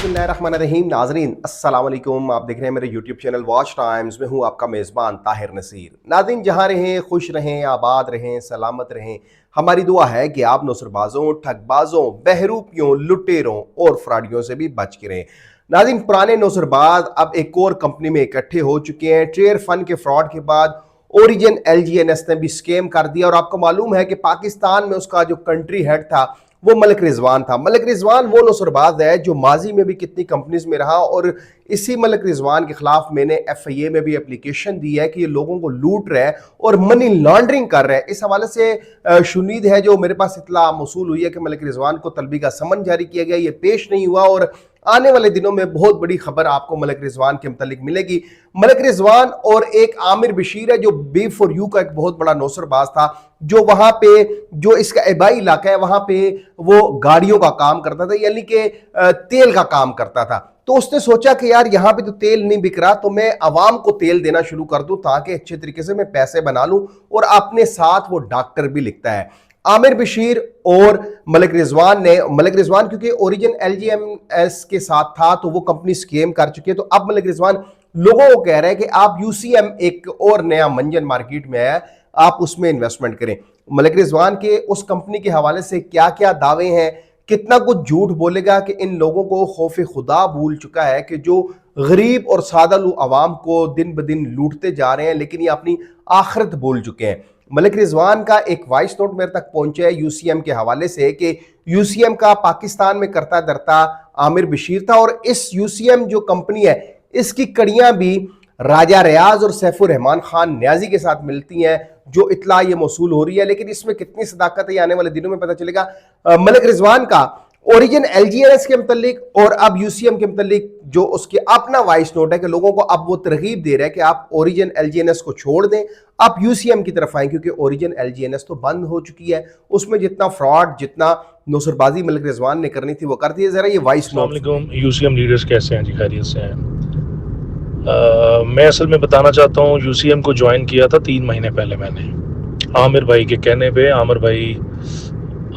बिस्मिल्लाहिर्रहमानिर्रहीम। नाज़रीन अस्सलाम वालेकुम। आप देख रहे हैं मेरे यूट्यूब चैनल वॉच टाइम्स में हूँ आपका मेज़बान ताहिर नसीर। नाज़रीन जहाँ रहें खुश रहें, आबाद रहें, सलामत रहें। हमारी दुआ है कि आप नौसरबाजों, ठगबाजों, बहरूपियों, लुटेरों और फ्रॉडियों से भी बच के रहें। नाज़रीन पुराने नौसरबाज अब एक और कंपनी में इकट्ठे हो चुके हैं। ट्रेयर फंड के फ्रॉड के बाद ओरिजिन LGNS ने भी स्कैम कर दिया और आपको मालूम है कि पाकिस्तान में उसका जो कंट्री हेड था वो मलिक रिजवान था। मलिक रिजवान वो नौसरबाज है जो माजी में भी कितनी कंपनीज में रहा और इसी मलिक रिजवान के खिलाफ मैंने FIA में भी एप्लीकेशन दी है कि ये लोगों को लूट रहा है और मनी लॉन्ड्रिंग कर रहा है। इस हवाले से शुनीद है जो मेरे पास इतला मौसूल हुई है कि मलिक रिजवान को तलबी का समन जारी किया गया, ये पेश नहीं हुआ और आने वाले दिनों में बहुत बड़ी खबर आपको मलिक रिजवान के मुतालिक मिलेगी। मलिक रिजवान और एक आमिर बशीर है जो B4U का एक बहुत बड़ा नौसरबाज था, जो वहां पे जो इसका एबाई इलाका है वहां पे वो गाड़ियों का काम करता था, यानी कि तेल का काम करता था। तो उसने सोचा कि यार यहाँ पे तो तेल नहीं बिक रहा, तो मैं आवाम को तेल देना शुरू कर दूं ताकि अच्छे तरीके से मैं पैसे बना लूं। और अपने साथ वो डॉक्टर भी लिखता है। आमिर बशीर और मलिक रिजवान क्योंकि ओरिजिन LGNS के साथ था तो वो कंपनी स्कैम कर चुकी है। तो अब मलिक रिजवान लोगों को कह रहा है कि आप UCM एक और नया मंजन मार्केट में है, आप उसमें इन्वेस्टमेंट करें। मलिक रिजवान के उस कंपनी के हवाले से क्या क्या दावे हैं, कितना कुछ झूठ बोलेगा कि इन लोगों को खौफ खुदा भूल चुका है कि जो गरीब और सादा आवाम को दिन ब दिन लूटते जा रहे हैं, लेकिन ये अपनी आखिरत भूल चुके हैं। मलिक रिजवान का एक वॉइस नोट मेरे तक पहुंचा है UCM के हवाले से कि UCM का पाकिस्तान में करता धरता आमिर बशीर था और इस UCM जो कंपनी है इसकी कड़ियां भी राजा रियाज और सैफुर रहमान खान न्याजी के साथ मिलती हैं, जो इतला ये मौसूल हो रही है। लेकिन इसमें कितनी सदाकत है आने वाले दिनों में पता चलेगा। मलिक रिजवान का ओरिजिन LGNS के मुतालिक और अब UCM के मुतालिक जो उसके अपना वॉइस नोट है कि लोगों को अब वो तरगीब दे रहा है कि आप ओरिजिन LGNS को छोड़ दें, आप UCM की तरफ आए, क्योंकि ओरिजिन LGNS तो बंद हो चुकी है। उसमें जितना फ्रॉड, जितना नौसरबाजी मलिक रिजवान ने करनी थी वो कर दी है। जरा ये वॉइस नोट। UCM लीडर्स कैसे हैं जी? खैरियत से हैं? मैं असल में बताना चाहता हूँ, UCM को ज्वाइन किया था 3 महीने पहले मैंने, आमिर भाई के कहने पे, आमिर भाई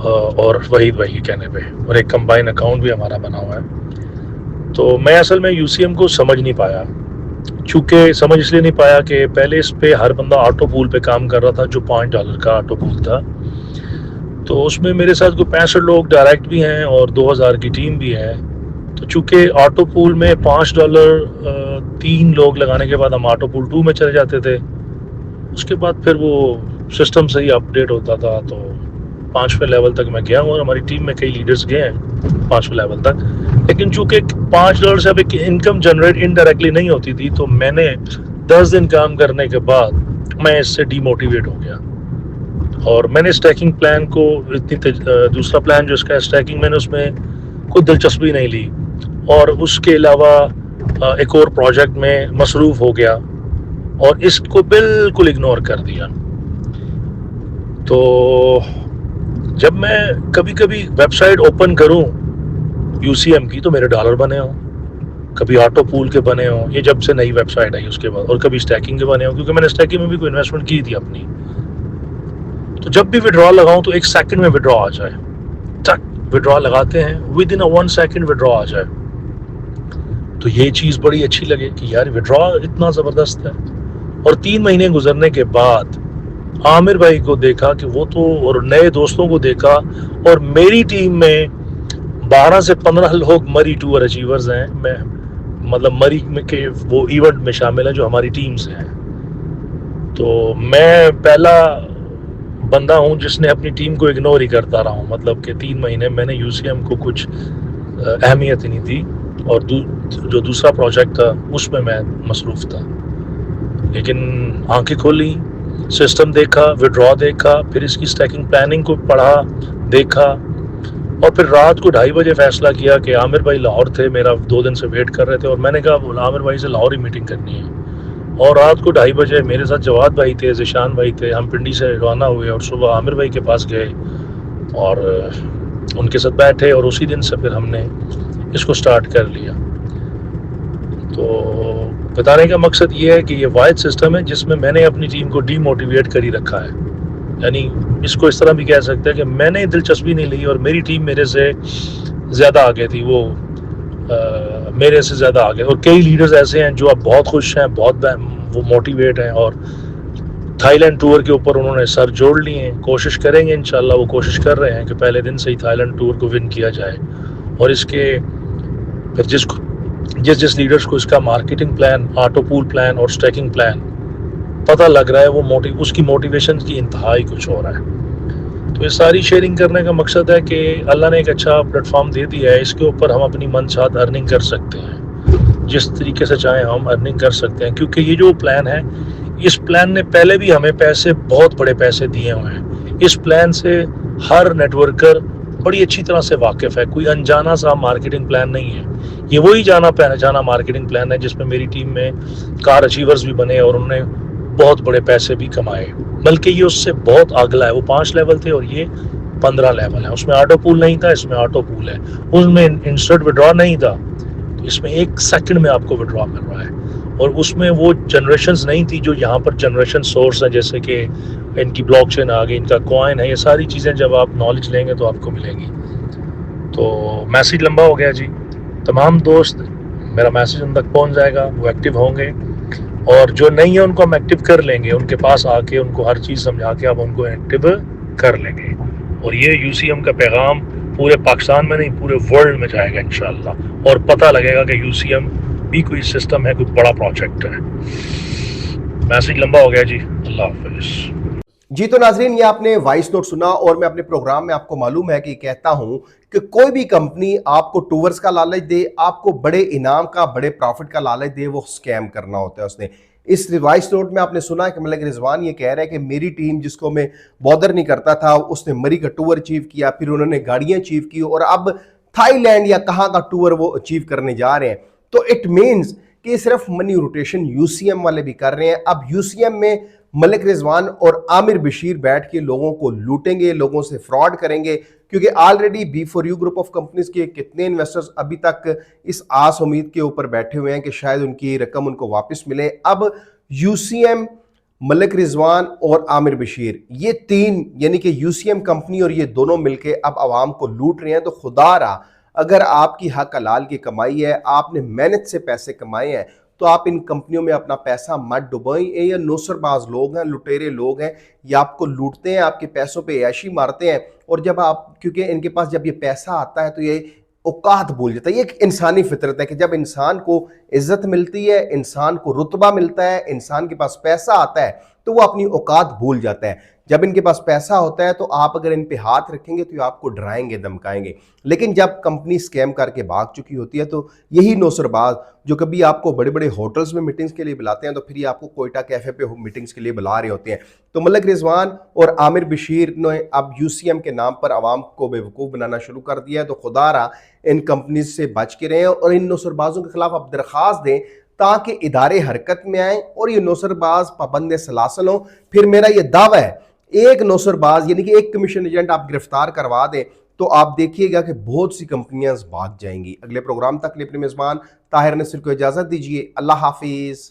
और वहीद भाई के कहने पे, और एक कंबाइन अकाउंट भी हमारा बना हुआ है। तो मैं असल में UCM को समझ नहीं पाया, चूँकि समझ इसलिए नहीं पाया कि पहले इस पे हर बंदा ऑटो पूल पे काम कर रहा था, जो $5 का ऑटो पूल था। तो उसमें मेरे साथ कोई 65 लोग डायरेक्ट भी हैं और 2000 की टीम भी है। तो चूँकि ऑटो पूल में $5 3 लोग लगाने के बाद हम ऑटो पूल 2 में चले जाते थे। उसके बाद फिर वो सिस्टम से ही अपडेट होता था, तो 5वें लेवल तक मैं गया हूँ और हमारी टीम में कई लीडर्स गए हैं 5वें लेवल तक। लेकिन चूँकि $5 से अब एक इनकम जनरेट इनडायरेक्टली नहीं होती थी, तो मैंने 10 दिन काम करने के बाद मैं इससे डीमोटिवेट हो गया और मैंने स्टैकिंग प्लान को दूसरा प्लान जो इसका स्टैकिंग, मैंने उसमें कोई दिलचस्पी नहीं ली और उसके अलावा एक और प्रोजेक्ट में मसरूफ़ हो गया और इसको बिल्कुल इग्नोर कर दिया। तो जब मैं कभी कभी वेबसाइट ओपन करूं UCM की तो मेरे डॉलर बने हों, कभी ऑटो पूल के बने हों, ये जब से नई वेबसाइट आई उसके बाद, और कभी स्टैकिंग के बने हों, क्योंकि मैंने स्टैकिंग में भी कोई इन्वेस्टमेंट की थी अपनी। तो जब भी विड्रॉ लगाऊं तो 1 सेकंड में विड्रॉ आ जाए, टक विड्रॉ लगाते हैं, विद इन 1 सेकंड विड्रॉ आ जाए। तो ये चीज़ बड़ी अच्छी लगे कि यार विड्रॉ इतना ज़बरदस्त है। और 3 महीने गुजरने के बाद आमिर भाई को देखा कि वो तो, और नए दोस्तों को देखा, और मेरी टीम में 12 से 15 लोग मरी टूर अचीवर्स हैं। मैं मतलब मरी में के वो इवेंट में शामिल हैं जो हमारी टीम से हैं। तो मैं पहला बंदा हूं जिसने अपनी टीम को इग्नोर ही करता रहा हूं, मतलब कि 3 महीने मैंने UCM को कुछ अहमियत ही नहीं दी और जो दूसरा प्रोजेक्ट था उसमें मैं मसरूफ़ था। लेकिन आंखें खोली, सिस्टम देखा, विड्रॉ देखा, फिर इसकी स्टैकिंग प्लानिंग को पढ़ा, देखा, और फिर रात को 2:30 बजे फैसला किया कि आमिर भाई लाहौर थे, मेरा 2 दिन से वेट कर रहे थे, और मैंने कहा आमिर भाई से लाहौर ही मीटिंग करनी है। और रात को 2:30 बजे मेरे साथ जवाद भाई थे, ज़िशान भाई थे, हम पिंडी से रवाना हुए और सुबह आमिर भाई के पास गए और उनके साथ बैठे, और उसी दिन से फिर हमने इसको स्टार्ट कर लिया। तो बताने का मकसद ये है कि ये वाहिद सिस्टम है जिसमें मैंने अपनी टीम को डीमोटिवेट कर ही रखा है। यानी इसको इस तरह भी कह सकते हैं कि मैंने दिलचस्पी नहीं ली और मेरी टीम मेरे से ज़्यादा आगे थी। वो میرے سے زیادہ آگے. اور کئی لیڈرز ایسے ہیں جو اب بہت خوش ہیں, بہت وہ موٹیویٹ ہیں, اور تھائی لینڈ ٹور کے اوپر انہوں نے سر جوڑ لیے ہیں. کوشش کریں گے انشاءاللہ, وہ کوشش کر رہے ہیں کہ پہلے دن سے ہی تھائی لینڈ ٹور کو ون کیا جائے. اور اس کے پھر جس لیڈرز کو اس کا مارکیٹنگ پلان, آٹو پول پلان اور اسٹیکنگ پلان پتہ لگ رہا ہے, وہ اس کی موٹیویشن کی انتہا ہی کچھ ہو رہا ہے. تو یہ ساری شیئرنگ کرنے کا مقصد ہے کہ اللہ نے ایک اچھا پلیٹ فارم دے دیا ہے, اس کے اوپر ہم اپنی من چاہت ارننگ کر سکتے ہیں, جس طریقے سے چاہیں ہم ارننگ کر سکتے ہیں. کیونکہ یہ جو پلان ہے, اس پلان نے پہلے بھی ہمیں بہت بڑے پیسے دیے ہوئے ہیں. اس پلان سے ہر نیٹ ورکر بڑی اچھی طرح سے واقف ہے. کوئی انجانا سا مارکیٹنگ پلان نہیں ہے. یہ وہی جانا مارکیٹنگ پلان ہے جس میں میری ٹیم میں کار اچیورز بھی بنے اور انہوں نے بہت بڑے پیسے بھی کمائے. بلکہ یہ اس سے بہت اگلا ہے. وہ 5 لیول تھے اور یہ 15 لیول ہے. اس میں آٹو پول نہیں تھا, اس میں آٹو پول ہے. اس میں انسٹنٹ وڈرا نہیں تھا, اس میں 1 سیکنڈ میں آپ کو وڈرا مل رہا ہے. اور اس میں وہ جنریشنز نہیں تھی جو یہاں پر جنریشن سورس ہیں, جیسے کہ ان کی بلاک چین آ گئی, ان کا کوائن ہے. یہ ساری چیزیں جب آپ نالج لیں گے تو آپ کو ملیں گی. تو میسیج لمبا ہو گیا جی. تمام دوست, میرا میسیج ان تک پہنچ جائے گا, وہ ایکٹیو ہوں گے, اور جو نہیں ہے ان کو ہم ایکٹیو کر لیں گے. ان کے پاس آ کے ان کو ہر چیز سمجھا کے آپ ان کو ایکٹیو کر لیں گے. اور یہ UCM کا پیغام پورے پاکستان میں نہیں, پورے ورلڈ میں جائے گا انشاءاللہ, اور پتہ لگے گا کہ UCM بھی کوئی سسٹم ہے, کوئی بڑا پروجیکٹ ہے. میسیج لمبا ہو گیا جی. اللہ حافظ. جی تو ناظرین, یہ آپ نے وائس نوٹ سنا, اور میں اپنے پروگرام میں آپ کو معلوم ہے کہ کہتا ہوں کہ کوئی بھی کمپنی آپ کو ٹورز کا لالچ دے, آپ کو بڑے انعام کا, بڑے پروفٹ کا لالچ دے, وہ سکیم کرنا ہوتا ہے اس نے. اس وائس نوٹ میں آپ نے سنا کہ ملک رضوان یہ کہہ رہے ہیں کہ میری ٹیم جس کو میں بودر نہیں کرتا تھا, اس نے مری کا ٹور اچیو کیا, پھر انہوں نے گاڑیاں اچیو کی, اور اب تھائی لینڈ یا کہاں کا ٹور وہ اچیو کرنے جا رہے ہیں. تو اٹ مینز کہ صرف منی روٹیشن UCM والے بھی کر رہے ہیں. اب UCM میں ملک رضوان اور عامر بشیر بیٹھ کے لوگوں کو لوٹیں گے, لوگوں سے فراڈ کریں گے, کیونکہ already B4U group of companies کے کتنے انویسٹرز ابھی تک اس آس امید کے اوپر بیٹھے ہوئے ہیں کہ شاید ان کی رقم ان کو واپس ملے. اب UCM, ملک رضوان اور عامر بشیر, یہ 3 یعنی کہ UCM کمپنی اور یہ دونوں مل کے اب عوام کو لوٹ رہے ہیں. تو خدا را, اگر آپ کی حق حلال کی کمائی ہے, آپ نے محنت سے پیسے کمائے ہیں, تو آپ ان کمپنیوں میں اپنا پیسہ مت ڈبوئیں. یہ نوسر باز لوگ ہیں, لٹیرے لوگ ہیں, یہ آپ کو لوٹتے ہیں, آپ کے پیسوں پہ عیاشی مارتے ہیں. اور جب آپ, کیونکہ ان کے پاس جب یہ پیسہ آتا ہے تو یہ اوقات بھول جاتا ہے. یہ ایک انسانی فطرت ہے کہ جب انسان کو عزت ملتی ہے, انسان کو رتبہ ملتا ہے, انسان کے پاس پیسہ آتا ہے, تو وہ اپنی اوقات بھول جاتا ہے. جب ان کے پاس پیسہ ہوتا ہے تو آپ اگر ان پہ ہاتھ رکھیں گے تو یہ آپ کو ڈرائیں گے, دمکائیں گے. لیکن جب کمپنی سکیم کر کے بھاگ چکی ہوتی ہے تو یہی نوسر باز جو کبھی آپ کو بڑے بڑے ہوٹلز میں میٹنگز کے لیے بلاتے ہیں, تو پھر یہ آپ کو کوئٹہ کیفے پہ میٹنگز کے لیے بلا رہے ہوتے ہیں. تو ملک رضوان اور عامر بشیر نے اب UCM کے نام پر عوام کو بے وقوف بنانا شروع کر دیا ہے. تو خدا را ان کمپنیز سے بچ کے رہیں, اور ان نوسر بازوں کے خلاف اب درخواست دیں تاکہ ادارے حرکت میں آئیں اور یہ نوسر باز پابند سلاسل ہوں. پھر میرا یہ دعویٰ ہے, ایک نوسر باز یعنی کہ ایک کمیشن ایجنٹ آپ گرفتار کروا دیں تو آپ دیکھیے گا کہ بہت سی کمپنیاں بھاگ جائیں گی. اگلے پروگرام تک اپنے میزبان طاہر نصیر کو اجازت دیجیے. اللہ حافظ.